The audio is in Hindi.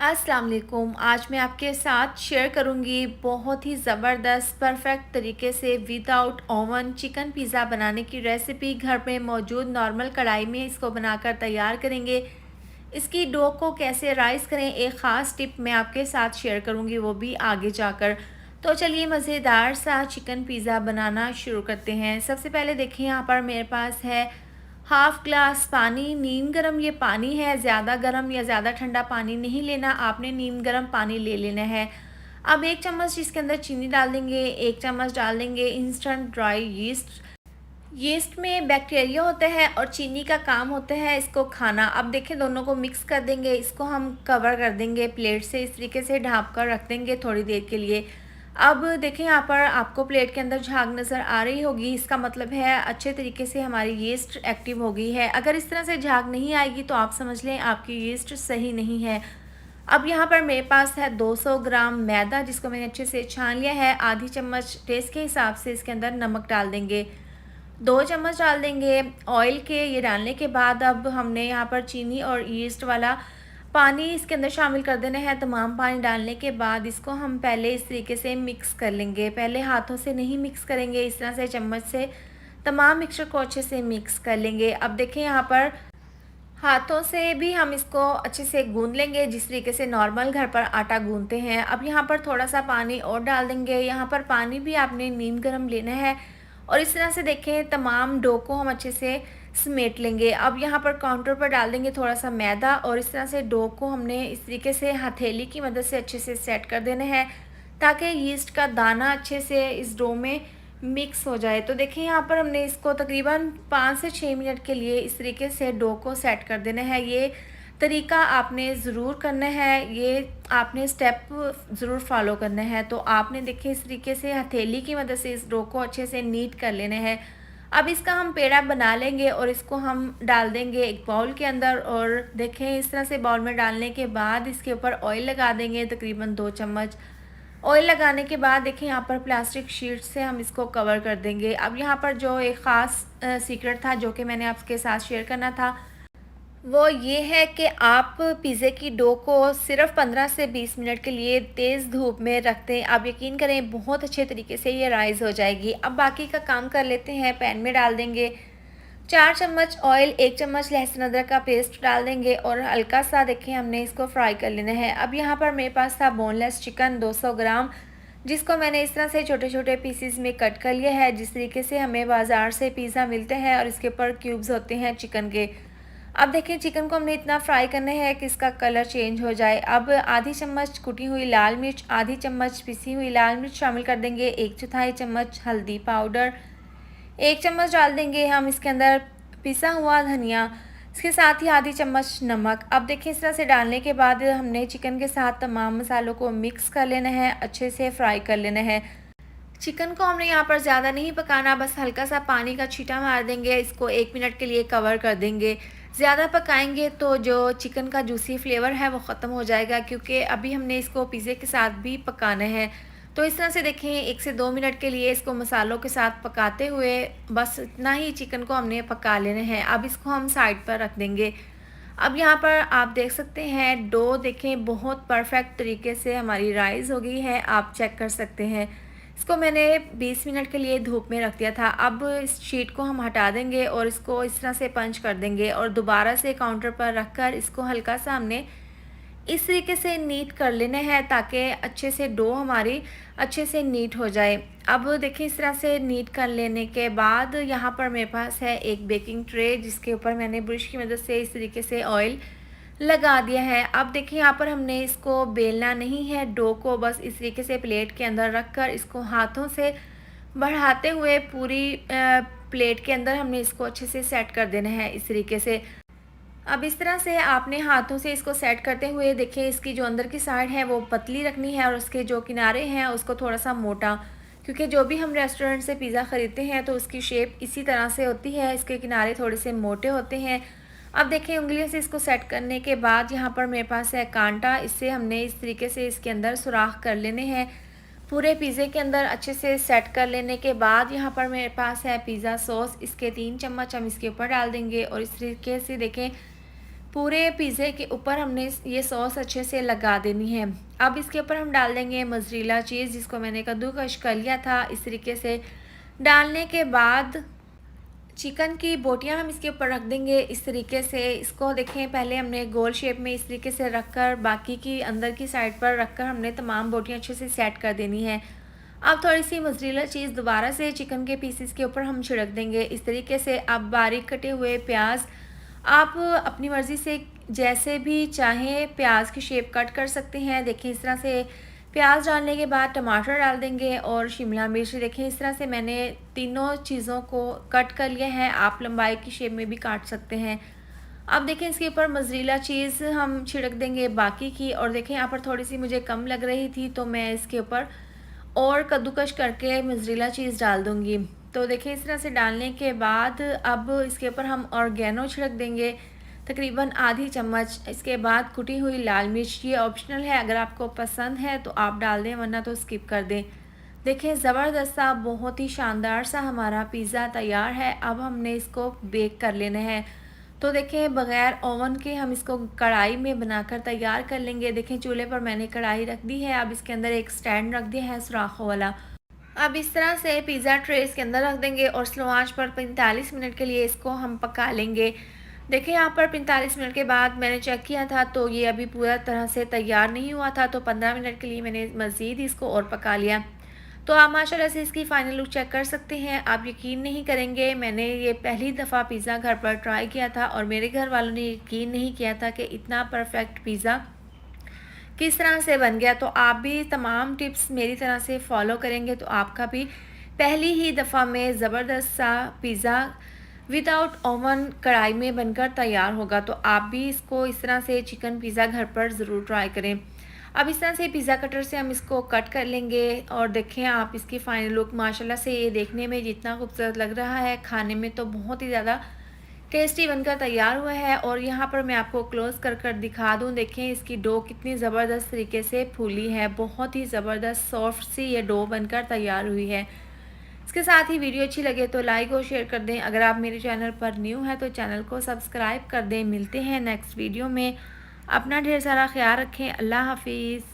अस्सलाम वालेकुम। आज मैं आपके साथ शेयर करूंगी बहुत ही ज़बरदस्त परफेक्ट तरीके से विदाउट ओवन चिकन पिज़्ज़ा बनाने की रेसिपी। घर में मौजूद नॉर्मल कढ़ाई में इसको बनाकर तैयार करेंगे। इसकी डो को कैसे राइस करें, एक ख़ास टिप मैं आपके साथ शेयर करूंगी, वो भी आगे जाकर। तो चलिए मज़ेदार सा चिकन पिज़्ज़ा बनाना शुरू करते हैं। सबसे पहले देखिए, यहाँ पर मेरे पास है हाफ़ ग्लास पानी, नीम गर्म ये पानी है। ज़्यादा गर्म या ज़्यादा ठंडा पानी नहीं लेना, आपने नीम गर्म पानी ले लेना है। अब 1 चम्मच इसके अंदर चीनी डाल देंगे, 1 चम्मच डाल देंगे इंस्टेंट ड्राई यीस्ट। यीस्ट में बैक्टीरिया होता है और चीनी का काम होता है इसको खाना। अब देखें, दोनों को मिक्स कर देंगे, इसको हम कवर कर देंगे प्लेट से, इस तरीके से ढाँप कर रख देंगे थोड़ी देर के लिए। अब देखें, यहाँ पर आपको प्लेट के अंदर झाग नज़र आ रही होगी, इसका मतलब है अच्छे तरीके से हमारी यीस्ट एक्टिव हो गई है। अगर इस तरह से झाग नहीं आएगी तो आप समझ लें आपकी यीस्ट सही नहीं है। अब यहाँ पर मेरे पास है 200 ग्राम मैदा, जिसको मैंने अच्छे से छान लिया है। आधी चम्मच टेस्ट के हिसाब से इसके अंदर नमक डाल देंगे, 2 चम्मच डाल देंगे ऑयल के। ये डालने के बाद अब हमने यहाँ पर चीनी और ईस्ट वाला पानी इसके अंदर शामिल कर देना है। तमाम पानी डालने के बाद इसको हम पहले इस तरीके से मिक्स कर लेंगे। पहले हाथों से नहीं मिक्स करेंगे, इस तरह से चम्मच से तमाम मिक्सचर को अच्छे से मिक्स कर लेंगे। अब देखें, यहाँ पर हाथों से भी हम इसको अच्छे से गूंद लेंगे, जिस तरीके से नॉर्मल घर पर आटा गूंदते हैं। अब यहाँ पर थोड़ा सा पानी और डाल देंगे। यहाँ पर पानी भी आपने नीम गर्म लेना है और इस तरह से देखें तमाम डो को हम अच्छे से समेट लेंगे। अब यहाँ पर काउंटर पर डाल देंगे थोड़ा सा मैदा और इस तरह से डो को हमने इस तरीके से हथेली की मदद से अच्छे से सेट कर देना है, ताकि यीस्ट का दाना अच्छे से इस डो में मिक्स हो जाए। तो देखिए, यहाँ पर हमने इसको तकरीबन 5 से 6 मिनट के लिए इस तरीके से डो को सेट कर देना है। ये तरीका आपने ज़रूर करना है, ये आपने स्टेप ज़रूर फॉलो करना है। तो आपने देखिए इस तरीके से हथेली की मदद से इस डो को अच्छे से नीट कर लेना है। अब इसका हम पेड़ा बना लेंगे और इसको हम डाल देंगे एक बाउल के अंदर। और देखें, इस तरह से बाउल में डालने के बाद इसके ऊपर ऑयल लगा देंगे, तकरीबन 2 चम्मच। ऑयल लगाने के बाद देखिए, यहाँ पर प्लास्टिक शीट से हम इसको कवर कर देंगे। अब यहाँ पर जो एक ख़ास सीक्रेट था जो कि मैंने आपके साथ शेयर करना था, वो ये है कि आप पिज़्ज़े की डो को सिर्फ 15 से 20 मिनट के लिए तेज़ धूप में रख दें। आप यकीन करें बहुत अच्छे तरीके से ये राइज़ हो जाएगी। अब बाकी का काम कर लेते हैं। पैन में डाल देंगे 4 चम्मच ऑयल, 1 चम्मच लहसुन अदरक का पेस्ट डाल देंगे और हल्का सा देखें हमने इसको फ्राई कर लेना है। अब यहाँ पर मेरे पास था बोनलेस चिकन 200 ग्राम, जिसको मैंने इस तरह से छोटे छोटे पीसीज में कट कर लिया है, जिस तरीके से हमें बाज़ार से पिज़्ज़ा मिलते हैं और इसके ऊपर क्यूब्स होते हैं चिकन के। अब देखिए, चिकन को हमने इतना फ्राई करना है कि इसका कलर चेंज हो जाए। अब आधी चम्मच कुटी हुई लाल मिर्च, आधी चम्मच पिसी हुई लाल मिर्च शामिल कर देंगे, 1/4 चम्मच हल्दी पाउडर, 1 चम्मच डाल देंगे हम इसके अंदर पिसा हुआ धनिया, इसके साथ ही आधी चम्मच नमक। अब देखिए, इस तरह से डालने के बाद हमने चिकन के साथ तमाम मसालों को मिक्स कर लेना है, अच्छे से फ्राई कर लेना है। चिकन को हमने यहाँ पर ज़्यादा नहीं पकाना, बस हल्का सा पानी का छींटा मार देंगे, इसको 1 मिनट के लिए कवर कर देंगे। ज़्यादा पकाएंगे तो जो चिकन का जूसी फ्लेवर है वो ख़त्म हो जाएगा, क्योंकि अभी हमने इसको पिज़्ज़े के साथ भी पकाना है। तो इस तरह से देखें 1 से 2 मिनट के लिए इसको मसालों के साथ पकाते हुए बस इतना ही चिकन को हमने पका लेना है। अब इसको हम साइड पर रख देंगे। अब यहाँ पर आप देख सकते हैं डो देखें बहुत परफेक्ट तरीके से हमारी राइज़ हो गई है, आप चेक कर सकते हैं। इसको मैंने 20 मिनट के लिए धूप में रख दिया था। अब इस शीट को हम हटा देंगे और इसको इस तरह से पंच कर देंगे और दोबारा से काउंटर पर रखकर इसको हल्का सा हमने इस तरीके से नीट कर लेना है, ताकि अच्छे से डो हमारी अच्छे से नीट हो जाए। अब देखिए, इस तरह से नीट कर लेने के बाद यहाँ पर मेरे पास है एक बेकिंग ट्रे, जिसके ऊपर मैंने ब्रश की मदद से इस तरीके से ऑयल लगा दिया है। अब देखिए, यहाँ पर हमने इसको बेलना नहीं है, डो को बस इस तरीके से प्लेट के अंदर रखकर इसको हाथों से बढ़ाते हुए पूरी प्लेट के अंदर हमने इसको अच्छे से सेट कर देना है इस तरीके से। अब इस तरह से आपने हाथों से इसको सेट करते हुए देखिए, इसकी जो अंदर की साइड है वो पतली रखनी है और उसके जो किनारे हैं उसको थोड़ा सा मोटा, क्योंकि जो भी हम रेस्टोरेंट से पिज़्ज़ा ख़रीदते हैं तो उसकी शेप इसी तरह से होती है, इसके किनारे थोड़े से मोटे होते हैं। अब देखिए, उंगलियों से इसको सेट करने के बाद यहाँ पर मेरे पास है कांटा, इससे हमने इस तरीके से इसके अंदर सुराख कर लेने हैं। पूरे पिज़्ज़े के अंदर अच्छे से सेट कर लेने के बाद यहाँ पर मेरे पास है पिज़्ज़ा सॉस, इसके 3 चम्मच हम इसके ऊपर डाल देंगे और इस तरीके से देखें पूरे पिज़्ज़े के ऊपर हमने ये सॉस अच्छे से लगा देनी है। अब इसके ऊपर हम डाल देंगे मोज़रेला चीज़, जिसको मैंने कद्दूकश कर लिया था। इस तरीके से डालने के बाद चिकन की बोटियां हम इसके ऊपर रख देंगे। इस तरीके से इसको देखें, पहले हमने गोल शेप में इस तरीके से रखकर बाकी की अंदर की साइड पर रखकर हमने तमाम बोटियां अच्छे से सेट कर देनी है। अब थोड़ी सी मोज़रेला चीज़ दोबारा से चिकन के पीसेस के ऊपर हम छिड़क देंगे। इस तरीके से अब बारीक कटे हुए प्याज आप अपनी मर्ज़ी से जैसे भी चाहें प्याज की शेप कट कर सकते हैं। देखें, इस तरह से प्याज डालने के बाद टमाटर डाल देंगे और शिमला मिर्च। देखें, इस तरह से मैंने तीनों चीज़ों को कट कर लिया है। आप लंबाई की शेप में भी काट सकते हैं। अब देखें, इसके ऊपर मोज़रेला चीज़ हम छिड़क देंगे बाकी की। और देखें, यहाँ पर थोड़ी सी मुझे कम लग रही थी तो मैं इसके ऊपर और कद्दूकश करके मोज़रेला चीज़ डाल दूँगी। तो देखिए, इस तरह से डालने के बाद अब इसके ऊपर हम ऑर्गेनो छिड़क देंगे, तकरीबन आधी चम्मच। इसके बाद कुटी हुई लाल मिर्च, ये ऑप्शनल है, अगर आपको पसंद है तो आप डाल दें, वरना तो स्किप कर दें। देखें, ज़बरदस्त सा, बहुत ही शानदार सा हमारा पिज़्ज़ा तैयार है। अब हमने इसको बेक कर लेना है। तो देखें, बग़ैर ओवन के हम इसको कढ़ाई में बनाकर तैयार कर लेंगे। देखें, चूल्हे पर मैंने कढ़ाई रख दी है। अब इसके अंदर एक स्टैंड रख दिया है सुराखों वाला। अब इस तरह से पिज़्ज़ा ट्रे इसके अंदर रख देंगे और स्लो आंच पर 45 मिनट के लिए इसको हम पका लेंगे। देखिए, यहाँ पर 45 मिनट के बाद मैंने चेक किया था तो ये अभी पूरा तरह से तैयार नहीं हुआ था, तो 15 मिनट के लिए मैंने मज़ीद इसको और पका लिया। तो आप माशाल्लाह से इसकी फ़ाइनल लुक चेक कर सकते हैं। आप यकीन नहीं करेंगे, मैंने ये पहली दफ़ा पिज़्ज़ा घर पर ट्राई किया था और मेरे घर वालों ने यकीन नहीं किया था कि इतना परफेक्ट पिज़्ज़ा किस तरह से बन गया। तो आप भी तमाम टिप्स मेरी तरह से फॉलो करेंगे तो आपका भी पहली ही दफ़ा में ज़बरदस्त सा पिज़्ज़ा विदाउट ओवन कढ़ाई में बनकर तैयार होगा। तो आप भी इसको इस तरह से चिकन पिज़्ज़ा घर पर ज़रूर ट्राई करें। अब इस तरह से पिज़्ज़ा कटर से हम इसको कट कर लेंगे और देखें आप इसकी फ़ाइनल लुक, माशाल्लाह से ये देखने में जितना खूबसूरत लग रहा है, खाने में तो बहुत ही ज़्यादा टेस्टी बनकर तैयार हुआ है। और यहाँ पर मैं आपको क्लोज़ कर कर दिखा दूँ, देखें इसकी डो कितनी ज़बरदस्त तरीके से फूली है, बहुत ही ज़बरदस्त सॉफ्ट सी ये डो बनकर तैयार हुई है। इसके साथ ही वीडियो अच्छी लगे तो लाइक और शेयर कर दें। अगर आप मेरे चैनल पर न्यू हैं तो चैनल को सब्सक्राइब कर दें। मिलते हैं नेक्स्ट वीडियो में। अपना ढेर सारा ख्याल रखें। अल्लाह हाफिज़।